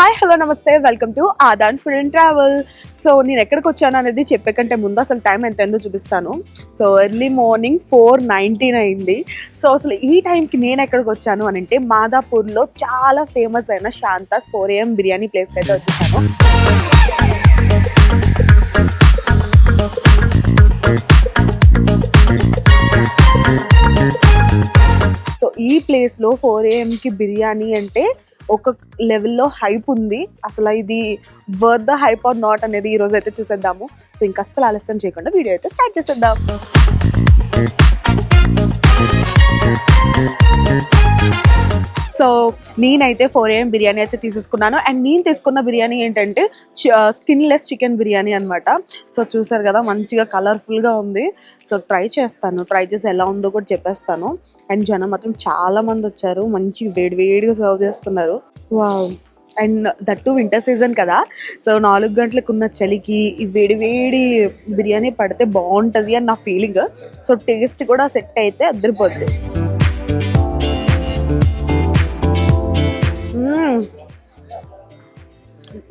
Hi hello నమస్తే welcome to Aadhan food and travel. So నేను ఎక్కడికి వచ్చాను అనేది చెప్పే కంటే ముందు అసలు టైం ఎంత ఎంతో చూపిస్తాను. సో ఎర్లీ మార్నింగ్ 4:19 అయింది. సో అసలు ఈ టైంకి నేను ఎక్కడికి వచ్చాను అని అంటే మాదాపూర్లో చాలా ఫేమస్ అయిన శాంతాస్ 4 AM బిర్యానీ ప్లేస్కి అయితే వచ్చేసాను. సో ఈ ప్లేస్లో 4 AMకి బిర్యానీ అంటే ఒక లెవెల్లో హైప్ ఉంది. అసలు ఇది worth the hype or not అనేది ఈ రోజు అయితే చూసేద్దాము. సో ఇంకా అస్సలు ఆలస్యం చేయకుండా వీడియో అయితే స్టార్ట్ చేసేద్దాం. సో నేనైతే 4 AM బిర్యానీ అయితే తీసేసుకున్నాను. అండ్ నేను తీసుకున్న బిర్యానీ ఏంటంటే స్కిన్లెస్ చికెన్ బిర్యానీ అనమాట. సో చూసారు కదా, మంచిగా కలర్ఫుల్గా ఉంది. సో ట్రై చేసి ఎలా ఉందో కూడా చెప్పేస్తాను. అండ్ జనం మాత్రం చాలా మంది వచ్చారు, మంచి వేడివేడిగా సర్వ్ చేస్తున్నారు. Wow. And that winter season కదా, సో 4 గంటలకు ఉన్న చలికి ఈ వేడివేడి బిర్యానీ పడితే బాగుంటుంది అని నా ఫీలింగ్. సో టేస్ట్ కూడా సెట్ అయితే అద్దరిపోద్ది.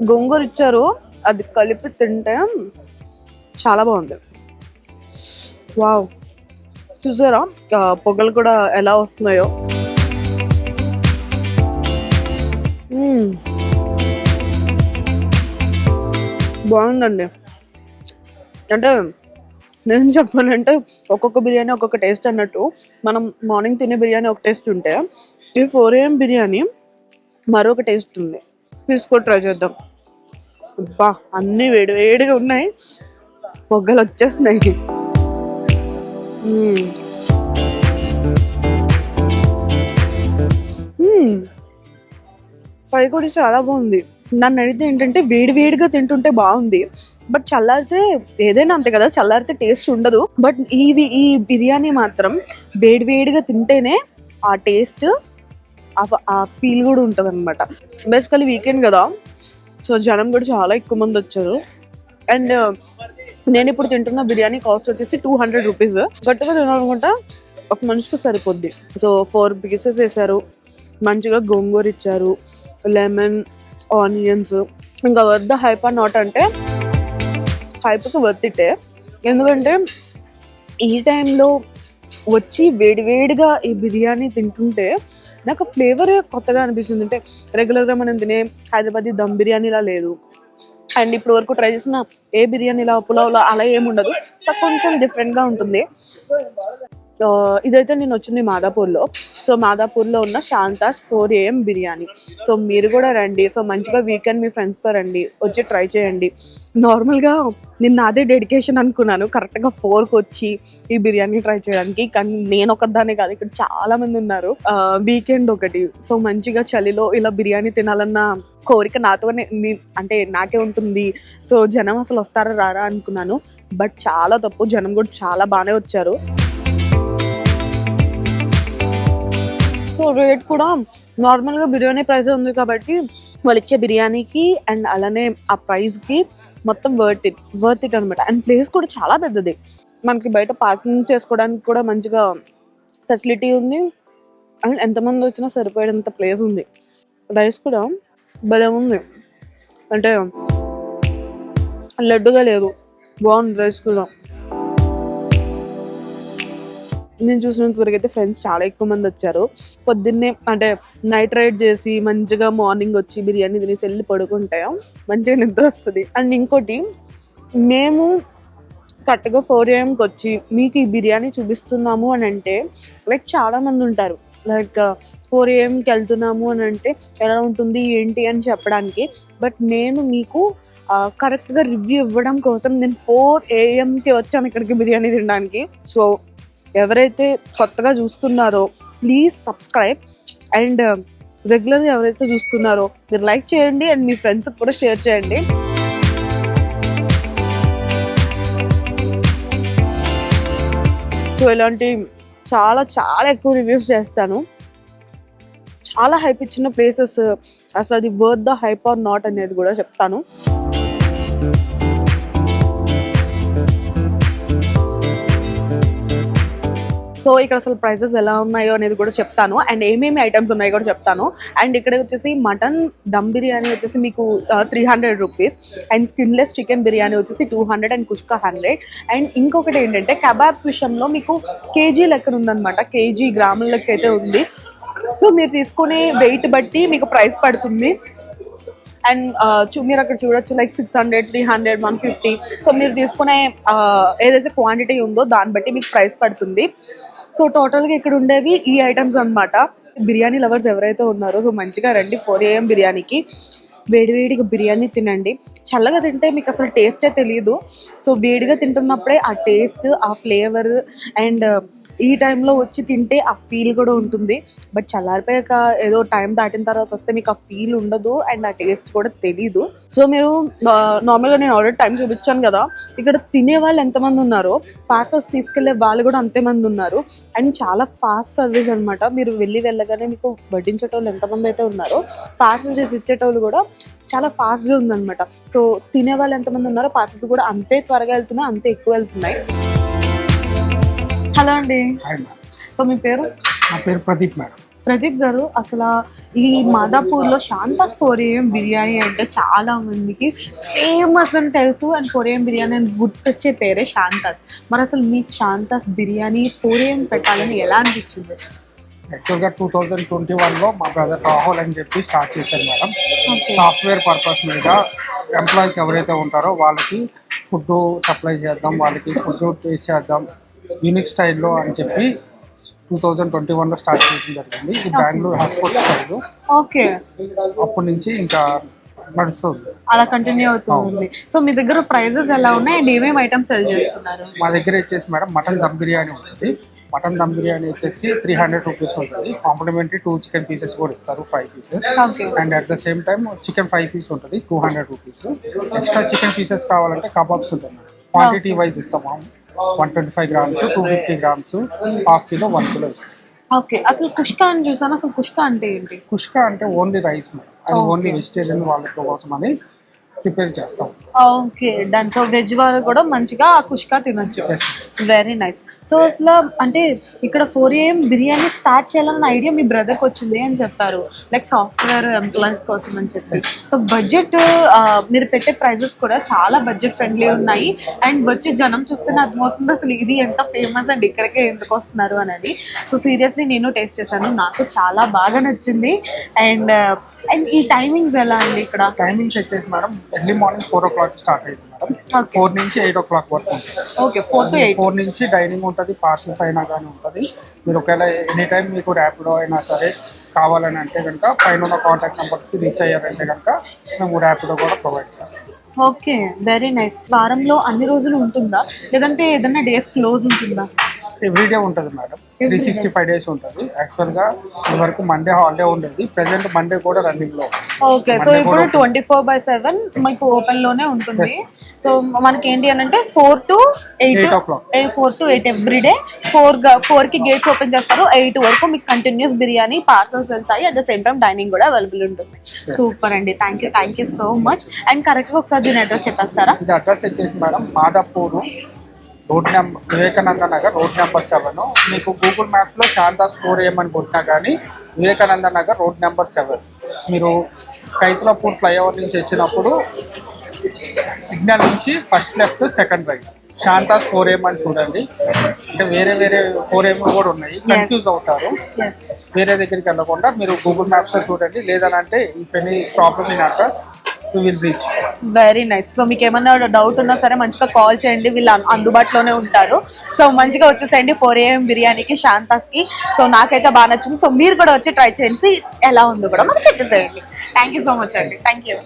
గోంగూర ఇచ్చారు, అది కలిపి తింటే చాలా బాగుంది. వావ్, చూసారా పొగలు కూడా ఎలా వస్తున్నాయో. బాగుందండి. అంటే నేను చెప్పానంటే ఒక్కొక్క బిర్యానీ ఒక్కొక్క టేస్ట్ అన్నట్టు. మనం మార్నింగ్ తినే బిర్యానీ ఒక టేస్ట్ ఉంటే ఈ 4 AM బిర్యానీ మరొక టేస్ట్ ఉంది. తీసుకొని ట్రై చేద్దాం. అబ్బా, అన్నీ వేడివేడిగా ఉన్నాయి, పొగ్గలు వచ్చేస్తున్నాయి. ఫ్రై కూడా చాలా బాగుంది. నన్ను అడిగితే ఏంటంటే వేడివేడిగా తింటుంటే బాగుంది, బట్ చల్లారితే ఏదైనా అంతే కదా, చల్లారితే టేస్ట్ ఉండదు. బట్ ఈ బిర్యానీ మాత్రం వేడివేడిగా తింటేనే ఆ టేస్ట్, ఆ ఫీల్ కూడా ఉంటుంది అనమాట. బేసికలీ వీకెండ్ కదా, సో జనం కూడా చాలా ఎక్కువ మంది వచ్చారు. అండ్ నేను ఇప్పుడు తింటున్న బిర్యానీ కాస్ట్ వచ్చేసి 200 రూపీస్. గట్టిగా తినాలనుకుంటా ఒక మనిషికి సరిపోద్ది. సో 4 పీసెస్ వేసారు, మంచిగా గోంగూర ఇచ్చారు, లెమన్, ఆనియన్స్. ఇంకా worth the hype or not అంటే హైప్కి వర్త్ ఇట్టే. ఎందుకంటే ఈ టైంలో వచ్చి వేడివేడిగా ఈ బిర్యానీ తింటుంటే నాకు ఫ్లేవర్ కొత్తగా అనిపిస్తుంది. అంటే రెగ్యులర్గా మనం తినే హైదరాబాదీ దమ్ బిర్యానీలా లేదు. అండ్ ఇప్పుడు వరకు ట్రై చేసిన ఏ బిర్యానీలా, పులావ్లో అలా ఏముండదు. సో కొంచెం డిఫరెంట్గా ఉంటుంది. ఇదైతే నేను వచ్చింది మాదాపూర్లో. సో మాదాపూర్లో ఉన్న శాంతాస్ 4 AM బిర్యానీ. సో మీరు కూడా రండి. సో మంచిగా వీకెండ్ మీ ఫ్రెండ్స్తో రండి, వచ్చి ట్రై చేయండి. నార్మల్గా నిన్న అదే డెడికేషన్ అనుకున్నాను, కరెక్ట్గా 4కి వచ్చి ఈ బిర్యానీ ట్రై చేయడానికి. కానీ నేను ఒకదానే కాదు, ఇక్కడ చాలా మంది ఉన్నారు. వీకెండ్ ఒకటి, సో మంచిగా చలిలో ఇలా బిర్యానీ తినాలన్న కోరిక అంటే నాకే ఉంటుంది. సో జనం అసలు వస్తారా రారా అనుకున్నాను, బట్ చాలా తప్పు, జనం కూడా చాలా బాగానే వచ్చారు. సో రేట్ కూడా నార్మల్గా బిర్యానీ ప్రైస్ ఉంది కాబట్టి వాళ్ళు ఇచ్చే బిర్యానీకి అండ్ అలానే ఆ ప్రైస్కి మొత్తం వర్త్ ఇట్ అనమాట. అండ్ ప్లేస్ కూడా చాలా పెద్దది, మనకి బయట పార్కింగ్ చేసుకోవడానికి కూడా మంచిగా ఫెసిలిటీ ఉంది. అండ్ ఎంతమంది వచ్చినా సరిపోయేంత ప్లేస్ ఉంది. రైస్ కూడా భలే ఉంది, అంటే లడ్డుగా లేదు, బాగుంది రైస్ కూడా. నేను చూసినంత వరకు అయితే ఫ్రెండ్స్ చాలా ఎక్కువ మంది వచ్చారు. పొద్దున్నే అంటే నైట్ రైడ్ చేసి మంచిగా మార్నింగ్ వచ్చి బిర్యానీ తినేసి వెళ్ళి పడుకుంటే మంచిగా నిద్ర వస్తుంది. అండ్ ఇంకోటి, మేము కరెక్ట్గా 4 AMకి వచ్చి మీకు ఈ బిర్యానీ చూపిస్తున్నాము అని అంటే లైక్ చాలా మంది ఉంటారు. లైక్ 4 AMకి వెళ్తున్నాము అని అంటే ఎలా ఉంటుంది ఏంటి అని చెప్పడానికి. బట్ నేను మీకు కరెక్ట్గా రివ్యూ ఇవ్వడం కోసం నేను 4 AMకి వచ్చాను ఇక్కడికి బిర్యానీ తినడానికి. సో ఎవరైతే కొత్తగా చూస్తున్నారో ప్లీజ్ సబ్స్క్రైబ్. అండ్ రెగ్యులర్గా ఎవరైతే చూస్తున్నారో మీరు లైక్ చేయండి అండ్ మీ ఫ్రెండ్స్కి కూడా షేర్ చేయండి. సో ఇలాంటి చాలా చాలా ఎక్కువ రివ్యూస్ చేస్తాను. చాలా హైప్ ఇచ్చిన ప్లేసెస్, అసలు అది worth the hype or not అనేది కూడా చెప్తాను. సో ఇక్కడ అసలు ప్రైసెస్ ఎలా ఉన్నాయో అనేది కూడా చెప్తాను, అండ్ ఏమేమి ఐటమ్స్ ఉన్నాయో కూడా చెప్తాను. అండ్ ఇక్కడ వచ్చేసి మటన్ దమ్ బిర్యానీ వచ్చేసి మీకు 300 rupees, and skinless chicken biryani వచ్చేసి 200, అండ్ కుష్కా 100. అండ్ ఇంకొకటి ఏంటంటే కబాబ్స్ విషయంలో మీకు కేజీ లెక్కన ఉందన్నమాట, కేజీ గ్రాముల లెక్క అయితే ఉంది. సో మీరు తీసుకునే వెయిట్ బట్టి మీకు ప్రైస్ పడుతుంది. అండ్ మీరు అక్కడ చూడొచ్చు లైక్ 600, 300, 150. సో మీరు తీసుకునే ఏదైతే క్వాంటిటీ ఉందో దాన్ని బట్టి మీకు ప్రైస్ పడుతుంది. సో టోటల్గా ఇక్కడ ఉండేవి ఈ ఐటమ్స్ అన్నమాట. బిర్యానీ లవర్స్ ఎవరైతే ఉన్నారో సో మంచిగా రండి 4 AM బిర్యానీకి. వేడివేడిగా బిర్యానీ తినండి. చల్లగా తింటే మీకు అసలు టేస్టే తెలియదు. సో వేడిగా తింటున్నప్పుడే ఆ టేస్ట్, ఆ ఫ్లేవర్, అండ్ ఈ టైంలో వచ్చి తింటే ఆ ఫీల్ కూడా ఉంటుంది. బట్ చల్లారిపోయాక ఏదో టైం దాటిన తర్వాత వస్తే మీకు ఆ ఫీల్ ఉండదు, అండ్ ఆ టేస్ట్ కూడా తెలీదు. సో మీరు నార్మల్గా నేను ఆల్రెడీ టైం చూపించాను కదా, ఇక్కడ తినే వాళ్ళు ఎంతమంది ఉన్నారో పార్సల్స్ తీసుకెళ్లే వాళ్ళు కూడా అంతేమంది ఉన్నారు. అండ్ చాలా ఫాస్ట్ సర్వీస్ అనమాట. మీరు వెళ్ళగానే మీకు వడ్డించేటోళ్ళు ఎంతమంది అయితే ఉన్నారో పార్సల్ చేసి ఇచ్చేటోళ్ళు కూడా చాలా ఫాస్ట్గా ఉందన్నమాట. సో తినే వాళ్ళు ఎంతమంది ఉన్నారో పార్సల్స్ కూడా అంతే త్వరగా వెళ్తున్నాయి, అంతే ఎక్కువ వెళ్తున్నాయి. హలో అండి. సో మీ పేరు? నా పేరు ప్రదీప్ మేడం. ప్రదీప్ గారు, అసలు ఈ మాదాపూర్లో శాంతాస్ 4 AM బిర్యానీ అంటే చాలా మందికి ఫేమస్ అని తెలుసు, అండ్ 4 AM బిర్యానీ అని గుర్తొచ్చే పేరే శాంతాస్. మరి అసలు మీకు శాంతాస్ బిర్యానీ 4 AM పెట్టాలని ఎలా అనిపించింది? యాక్చువల్గా 2021లో మా బ్రదర్ రాహుల్ అని చెప్పి స్టార్ట్ చేశారు మేడం. సాఫ్ట్వేర్ పర్పస్ మీద ఎంప్లాయీస్ ఎవరైతే ఉంటారో వాళ్ళకి ఫుడ్ సప్లై చేద్దాం, వాళ్ళకి ఫుడ్ టేస్ట్ చేద్దాం యూనిక్ స్టైల్లో అని చెప్పి 2021లో స్టార్ట్ చేయడం జరిగింది. ఇది బెంగళూరు హాస్పిటల్ స్టైల్. ఓకే. అప్పటి నుంచి ఇంకా నడుస్తుంది, అలా కంటిన్యూ అవుతుంది. సో మీ దగ్గర ప్రైజెస్ ఎలా ఉన్నాయి అండ్ ఏమేమి ఐటమ్స్ సెల్ చేస్తున్నారు? మా దగ్గర వచ్చేసి మేడం మటన్ దమ్ బిర్యానీ ఉంటుంది. మటన్ దమ్ బిర్యానీ వచ్చేసి 300 రూపీస్ ఉంటుంది. కాంప్లిమెంటరీ 2 చికెన్ పీసెస్ కూడా ఇస్తారు, 5 pieces. And at the same time chicken 5 piece ఉంటుంది, 200 రూపీస్. ఎక్స్ట్రా చికెన్ పీసెస్ కావాలంటే కబాబ్స్ ఉంటుంది మేడం. క్వాంటిటీ వైజ్ ఇస్తాము. 125 గ్రామ్స్, 250 గ్రామ్స్, ½ కిలో, 1 కిలో ఇస్తాం. ఓకే. అసలు కుష్కా అని చూసాను, అసలు కుష్కా అంటే ఏంటి? కుష్కా అంటే ఓన్లీ రైస్ మేడం. అది ఓన్లీ వెజిటేరియన్ వాళ్ళ కోసం అని ప్రిపేర్ చేస్తాం. Okay done. సో వెజ్ వాళ్ళు కూడా మంచిగా కుష్కా తినొచ్చు. Very nice. సో అసలు అంటే ఇక్కడ 4 AM బిర్యానీ స్టార్ట్ చేయాలన్న ఐడియా మీ బ్రదర్కి వచ్చింది అని చెప్పారు, లైక్ సాఫ్ట్వేర్ ఎంప్లాయీస్ కోసం అని చెప్పి. సో బడ్జెట్ మీరు పెట్టే ప్రైజెస్ కూడా చాలా బడ్జెట్ ఫ్రెండ్లీ ఉన్నాయి, అండ్ వచ్చే జనం చూస్తేనే అర్థమవుతుంది అసలు ఇది ఎంత ఫేమస్ అండ్ ఇక్కడికే ఎందుకు వస్తున్నారు అనేది. సో సీరియస్లీ నేను టేస్ట్ చేశాను, నాకు చాలా బాగా నచ్చింది. అండ్ ఈ టైమింగ్స్ ఎలా అండి? ఇక్కడ టైమింగ్స్ వచ్చేసి madam early morning 4 o'clock start అయింది మేడం. 4 నుంచి 8 o'clock వరకు ఉంటుంది. ఓకే. 4 to 8. 4 నుంచి డైనింగ్ ఉంటుంది, పార్సల్స్ అయినా కానీ ఉంటుంది. మీరు ఒకవేళ ఎనీ టైం మీకు ర్యాపిడో అయినా సరే కావాలని అంటే కనుక పైన ఉన్న కాంటాక్ట్ నెంబర్స్కి రీచ్ అయ్యారంటే కనుక మేము ర్యాపిడో కూడా ప్రొవైడ్ చేస్తాం. ఓకే. Very nice. వారంలో అన్ని రోజులు ఉంటుందా, లేదంటే ఏదైనా డేస్ క్లోజ్ ఉంటుందా? ఎవ్రీడే ఉంటుంది మేడం. 365 days ఉంటుంది. యాక్చువల్గా ఇదివరకు మండే హాలిడే ఉండేది, ప్రెసెంట్ మండే కూడా రన్నింగ్ లో. ఓకే. సో ఇప్పుడు 24/7 మీకు ఓపెన్ లోనే ఉంటుంది. సో మనకి ఏంటి అని అంటే 4 to 8 ఎవ్రీడే. 4 కి గేట్స్ ఓపెన్ చేస్తారు, 8 వరకు మీకు కంటిన్యూస్ బిర్యానీ పార్సల్స్ వెళ్తాయి. At the same time dining కూడా అవైలబుల్ ఉంటుంది. సూపర్ అండి, thank you so much. And correct గా ఒకసారి దీని అడ్రస్ చెప్పేస్తారా? ఇది అడ్రస్ వచ్చేసి madam Madhapur road number, Vivekananda Nagar road number 7. మీకు గూగుల్ మ్యాప్స్లో శాంతాస్ 4 AM అని కొట్టినా కానీ వివేకానంద నగర్ రోడ్ నెంబర్ 7. మీరు కైతలాపూర్ ఫ్లైఓవర్ నుంచి వచ్చినప్పుడు సిగ్నల్ నుంచి ఫస్ట్ లెఫ్ట్, సెకండ్ రైట్ శాంతాస్ 4 AM అని చూడండి. అంటే వేరే 4 AM కూడా ఉన్నాయి, కన్ఫ్యూజ్ అవుతారు. వేరే దగ్గరికి వెళ్ళకుండా మీరు గూగుల్ మ్యాప్స్లో చూడండి. లేదనంటే if any problem in address will reach. Very nice. So మీకు ఏమన్నా డౌట్ ఉన్నా సరే మంచిగా కాల్ చేయండి, వీళ్ళు అందుబాటులోనే ఉంటారు. సో మంచిగా వచ్చేసేయండి 4 AM బిర్యానీకి, శాంతాస్కి. సో నాకైతే బాగా నచ్చింది. సో మీరు కూడా వచ్చి ట్రై చేసి ఎలా ఉందో కూడా మాకు చెప్పేసేయండి. థ్యాంక్ యూ సో మచ్ అండి. Thank you.